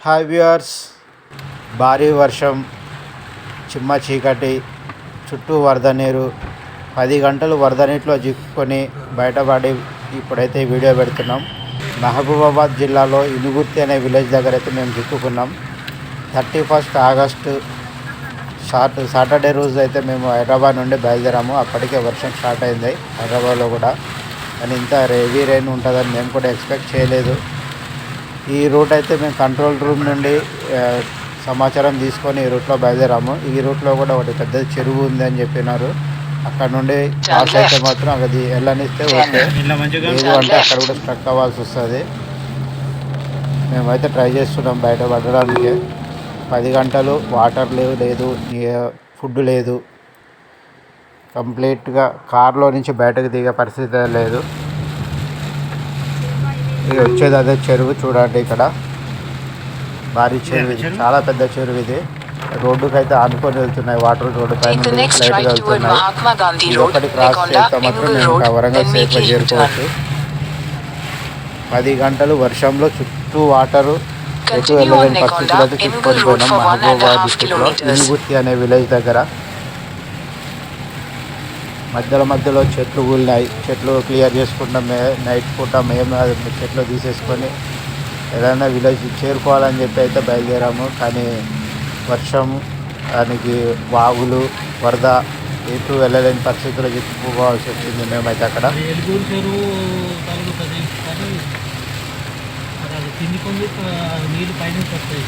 Hi viewers, భారీ వర్షం, చిమ్మ చీకటి, చుట్టూ వరద నీరు, 10 గంటలు వరద నీటిలో చిక్కుకొని బయటపడి ఇప్పుడైతే వీడియో పెడుతున్నాం. మహబూబాబాద్ జిల్లాలో ఇనుగుర్తి అనే విలేజ్ దగ్గర అయితే మేము చిక్కుకున్నాం. 31 ఆగస్టు సాటర్డే రోజు అయితే మేము హైదరాబాద్ నుండి బయలుదేరాము. అప్పటికే వర్షం స్టార్ట్ అయింది హైదరాబాద్లో కూడా, కానీ ఇంత హెవీ రెయిన్ ఉంటుందని మేము కూడా ఎక్స్పెక్ట్ చేయలేదు. ఈ రూట్ అయితే మేము కంట్రోల్ రూమ్ నుండి సమాచారం తీసుకొని ఈ రూట్లో బయలుదేరాము. ఈ రూట్లో కూడా ఒకటి పెద్ద చెరువు ఉంది అని చెప్పినారు. అక్కడ నుండి క్రాస్ అయితే మాత్రం అది వెళ్ళనిస్తే ఓకే, లేదు అంటే అక్కడ కూడా స్ట్రక్ అవ్వాల్సి వస్తుంది. మేమైతే ట్రై చేస్తున్నాం బయట పడడానికి. 10 గంటలు వాటర్ లేదు, ఫుడ్ లేదు, కంప్లీట్గా కార్లో నుంచి బయటకు దిగే పరిస్థితి లేదు. ఇది వచ్చేది అదే చెరువు, చూడండి ఇక్కడ భారీ చెరువు, ఇది చాలా పెద్ద చెరువు. ఇది రోడ్డుకి అయితే ఆనుకొని వెళ్తున్నాయి వాటర్, రోడ్డు పైన లైట్గా వెళ్తున్నాయి. ఒకటి క్రాస్ చేస్తే మాత్రం మేము వరంగల్ సేఫ్గా చేరుకోవచ్చు. 10 గంటలు వర్షంలో చుట్టూ వాటరు, ఎటు వెళ్ళలేని పరిస్థితులు అయితే చిక్కుకొని పోయినాం. మహబూబాబాద్ డిస్టిక్లో ఇనుగుర్తి అనే విలేజ్ దగ్గర మధ్యలో చెట్లు కూలినాయి. చెట్లు క్లియర్ చేసుకుంటాం. నైట్ పూట మేము చెట్లు తీసేసుకొని ఏదైనా విలేజ్ చేరుకోవాలని చెప్పి అయితే బయలుదేరాము. కానీ వర్షం, దానికి వాగులు, వరద, ఎటు వెళ్ళలేని పరిస్థితుల్లో చిక్కుకోవాల్సి వచ్చింది మేమైతే అక్కడ. నీళ్ళు పైన వస్తాయి.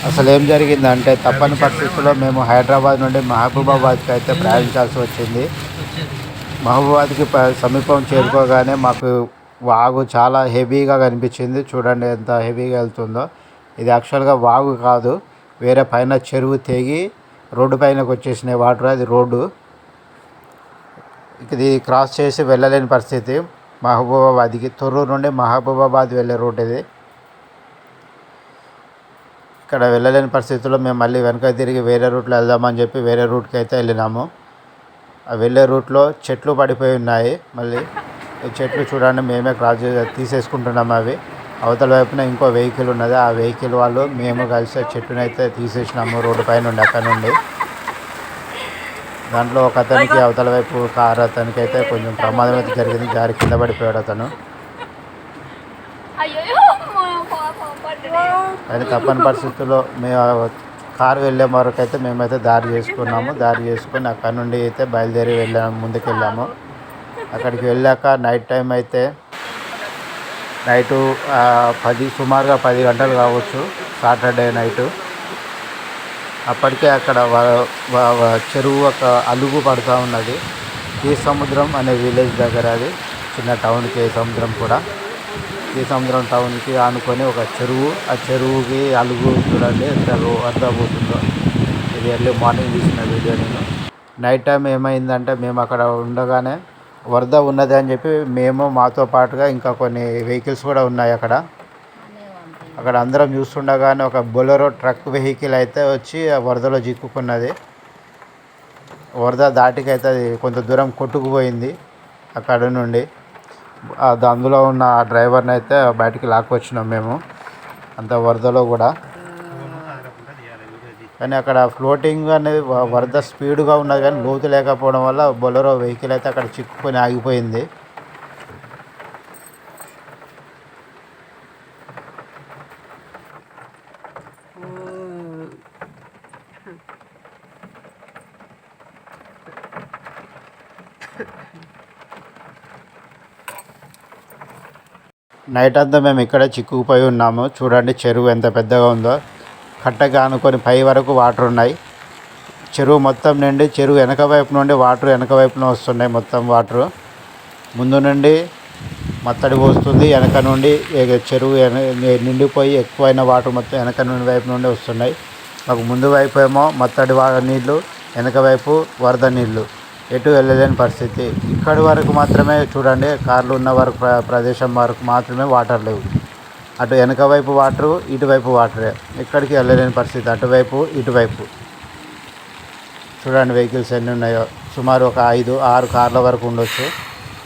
అసలు ఏం జరిగిందంటే, తప్పని పరిస్థితుల్లో మేము హైదరాబాద్ నుండి మహబూబాబాద్కి అయితే ప్రయాణించాల్సి వచ్చింది. మహబూబాబాద్కి సమీపం చేరుకోగానే మాకు వాగు చాలా హెవీగా కనిపించింది. చూడండి ఎంత హెవీగా వెళ్తుందో. ఇది యాక్చువల్గా వాగు కాదు, వేరే పైన చెరువు తెగి రోడ్డు పైనకి వచ్చేసినాయి వాటర్. అది రోడ్డు, ఇది క్రాస్ చేసి వెళ్ళలేని పరిస్థితి. మహబూబాబాద్కి తొర్రూరు నుండి మహబూబాబాద్ వెళ్ళే రూట్ ఇది. ఇక్కడ వెళ్ళలేని పరిస్థితుల్లో మేము మళ్ళీ వెనక తిరిగి వేరే రూట్లో వెళ్దామని చెప్పి వేరే రూట్కి అయితే వెళ్ళినాము. ఆ వెళ్ళే రూట్లో చెట్లు పడిపోయి ఉన్నాయి. మళ్ళీ ఈ చెట్లు చూడండి, మేమే క్రాస్ తీసేసుకుంటున్నాము. అవి అవతల వైపున ఇంకో వెహికల్ ఉన్నది. ఆ వెహికల్ వాళ్ళు మేము కలిసి చెట్టుని అయితే తీసేసినాము రోడ్డు పైన నుండి. అక్కడ నుండి దాంట్లో ఒక అతనికి, అవతల వైపు కారు అతనికి అయితే కొంచెం ప్రమాదం అయితే జరిగింది. జారి కింద పడిపోయాడు అతను. కానీ తప్పని పరిస్థితుల్లో మేము కారు వెళ్ళే వరకు అయితే మేమైతే దారి చేసుకున్నాము. దారి చేసుకొని అక్కడ నుండి అయితే బయలుదేరి ముందుకు వెళ్ళాము. అక్కడికి వెళ్ళాక నైట్ టైం అయితే నైటు సుమారుగా 10 గంటలు కావచ్చు, సాటర్డే నైటు. అప్పటికే అక్కడ చెరువు ఒక అలుగు పడుతూ ఉన్నది. కే సముద్రం అనే విలేజ్ దగ్గర, అది చిన్న టౌన్. కే సముద్రం కూడా కే సముద్రం టౌన్కి ఆనుకొని ఒక చెరువు. ఆ చెరువుకి అలుగు చూడండి ఎంత వరద పోతుందో. ఇది ఎర్లీ మార్నింగ్ తీసిన వీడియో నేను. నైట్ టైం ఏమైందంటే, మేము అక్కడ ఉండగానే వరద ఉన్నది అని చెప్పి మేము, మాతో పాటుగా ఇంకా కొన్ని వెహికల్స్ కూడా ఉన్నాయి అక్కడ అందరం చూస్తుండగానే ఒక బొలెరో ట్రక్ వెహికల్ అయితే వచ్చి ఆ వరదలో చిక్కుకున్నది. వరద దాటికైతే అది కొంత దూరం కొట్టుకుపోయింది. అక్కడ నుండి అందులో ఉన్న ఆ డ్రైవర్ని అయితే బయటికి లాక్కొచ్చినాం మేము, అంత వరదలో కూడా. కానీ అక్కడ ఫ్లోటింగ్ అనేది వరద స్పీడ్గా ఉన్నది, కానీ లోతు లేకపోవడం వల్ల బొలెరో వెహికల్ అయితే అక్కడ చిక్కుకొని ఆగిపోయింది. నైట్ అంతా మేము ఇక్కడే చిక్కుకుపోయి ఉన్నాము. చూడండి చెరువు ఎంత పెద్దగా ఉందో. కట్టగా అనుకొని పై వరకు వాటర్ ఉన్నాయి. చెరువు మొత్తం నిండి, చెరువు వెనక వైపు నుండి వాటర్ వెనక వైపున వస్తున్నాయి. మొత్తం వాటరు ముందు నుండి మత్తడి పోస్తుంది, వెనక నుండి చెరువు నిండిపోయి ఎక్కువైన వాటర్ మొత్తం వెనక నుండి వైపు నుండి వస్తున్నాయి. మాకు ముందు వైపు ఏమో మత్తడి నీళ్ళు, వెనక వైపు వరద నీళ్ళు, ఎటు వెళ్ళలేని పరిస్థితి. ఇక్కడి వరకు మాత్రమే చూడండి, కార్లు ఉన్న వరకు ప్రదేశం వరకు మాత్రమే వాటర్ లేవు. అటు వెనక వైపు వాటరు, ఇటువైపు వాటరే, ఎక్కడికి వెళ్ళలేని పరిస్థితి, అటువైపు ఇటువైపు. చూడండి వెహికల్స్ ఎన్ని ఉన్నాయో. సుమారు ఒక 5-6 కార్ల వరకు ఉండొచ్చు.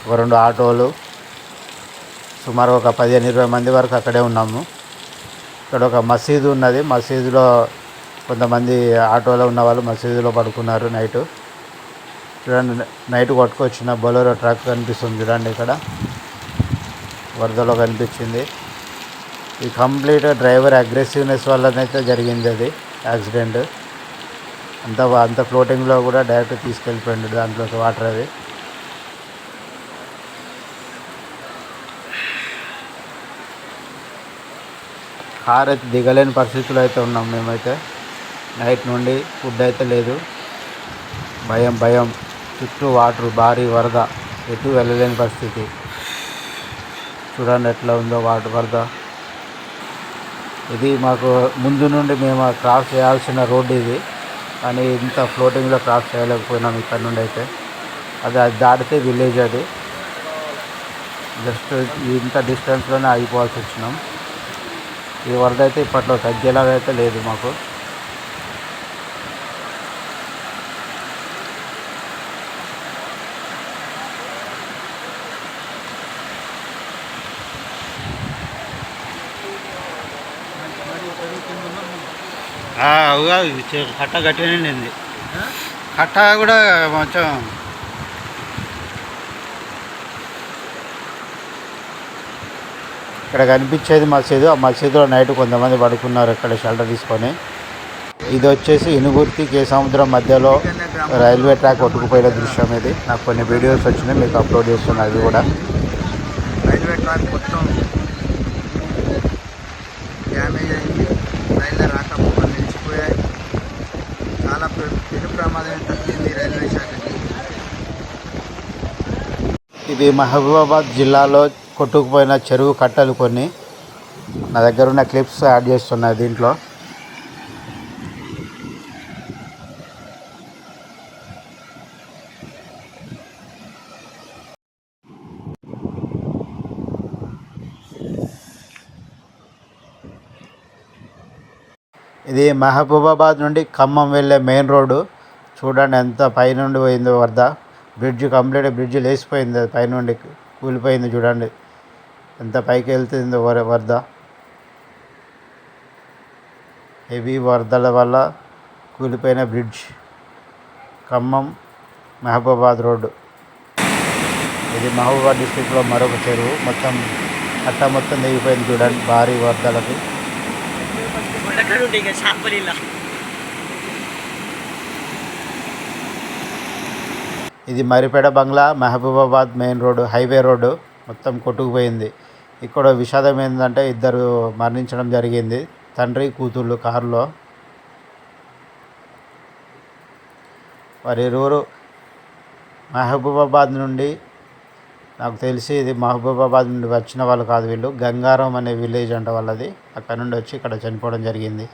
ఒక 2 ఆటోలు, సుమారు ఒక 15-20 మంది వరకు అక్కడే ఉన్నాము. ఇక్కడ ఒక మసీదు ఉన్నది. మసీదులో కొంతమంది ఆటోలో ఉన్న వాళ్ళు మసీదులో పడుకున్నారు నైటు. చూడండి నైట్ కొట్టుకొచ్చిన బొలెరో ట్రక్ కనిపిస్తుంది చూడండి. ఇక్కడ వరదలో కనిపించింది. ఈ కంప్లీట్ డ్రైవర్ అగ్రెసివ్నెస్ వల్లనైతే జరిగింది అది యాక్సిడెంట్. అంత ఫ్లోటింగ్లో కూడా డైరెక్ట్ తీసుకెళ్ళిపోయింది దాంట్లోకి వాటర్ అది. కార్ అయితే దిగలేని పరిస్థితుల్లో అయితే ఉన్నాం మేమైతే. నైట్ నుండి ఫుడ్ అయితే లేదు. భయం చుట్టూ వాటర్, భారీ వరద, ఎటు వెళ్ళలేని పరిస్థితి. చూడండి ఎట్లా ఉందో వాటర్ వరద. ఇది మాకు ముందు నుండి మేము క్రాస్ చేయాల్సిన రోడ్డు ఇది, కానీ ఇంత ఫ్లోటింగ్లో క్రాస్ చేయలేకపోయినాం ఇక్కడ నుండి అయితే. అది దాటితే విలేజ్ అది. జస్ట్ ఇంత డిస్టెన్స్లోనే ఆగిపోవాల్సి వచ్చినాం. ఈ వరద అయితే ఇప్పట్లో తగ్గేలాగా అయితే లేదు మాకు. కట్ట గట్టిగానే నిండింది. కట్ట కూడా కొంచెం ఇక్కడ కనిపించేది మసీదు. ఆ మసీదులో నైట్ కొంతమంది పడుకున్నారు ఇక్కడ షెల్టర్ తీసుకొని. ఇది వచ్చేసి ఇనుగుర్తి కేసముద్రం మధ్యలో రైల్వే ట్రాక్ కొట్టుకుపోయిన దృశ్యం ఇది. నాకు కొన్ని వీడియోస్ వచ్చినాయి, మీకు అప్లోడ్ చేస్తున్నాను. అవి కూడా రైల్వే ట్రాక్ మొత్తం డ్యామేజ్ అయింది. రైళ్ళ రాకపోకలు నిలిచిపోయాయి. చాలా పెను ప్రమాదం తగ్గింది రైల్వే శాఖకి. ఇది మహబూబాబాద్ జిల్లాలో కొట్టుకుపోయిన చెరువు కట్టలు కొన్ని. నా దగ్గర ఉన్న క్లిప్స్ యాడ్ చేస్తున్నాయి దీంట్లో. ఇది మహబూబాబాద్ నుండి ఖమ్మం వెళ్ళే మెయిన్ రోడ్డు. చూడండి ఎంత పైనుండి పోయిందో వరద. బ్రిడ్జ్ కంప్లీట్ బ్రిడ్జ్ లేచిపోయింది, పైనుండి కూలిపోయింది. చూడండి ఎంత పైకి వెళ్తుందో వరద. హెవీ వరదల వల్ల కూలిపోయిన బ్రిడ్జ్. ఖమ్మం మహబూబాబాద్ రోడ్డు. ఇది మహబూబాబాద్ డిస్టిక్లో మరొక చెరువు. మొత్తం కట్ట మొత్తం దిగిపోయింది చూడండి భారీ వరదలకి. ఇది Maripeda Bangla Mahabubabad main road, highway road మొత్తం కొట్టుకుపోయింది. ఇక్కడ విషాదం ఏంటంటే 2 మరణించడం జరిగింది, తండ్రి కూతుళ్ళు కారులో. వారిరువురు మహబూబాబాద్ నుండి, నాకు తెలిసి ఇది మహబూబాబాద్ నుండి వచ్చిన వాళ్ళు కాదు వీళ్ళు. గంగారం అనే విలేజ్ అంట వాళ్ళది. అక్కడ నుండి వచ్చి ఇక్కడ చనిపోవడం జరిగింది.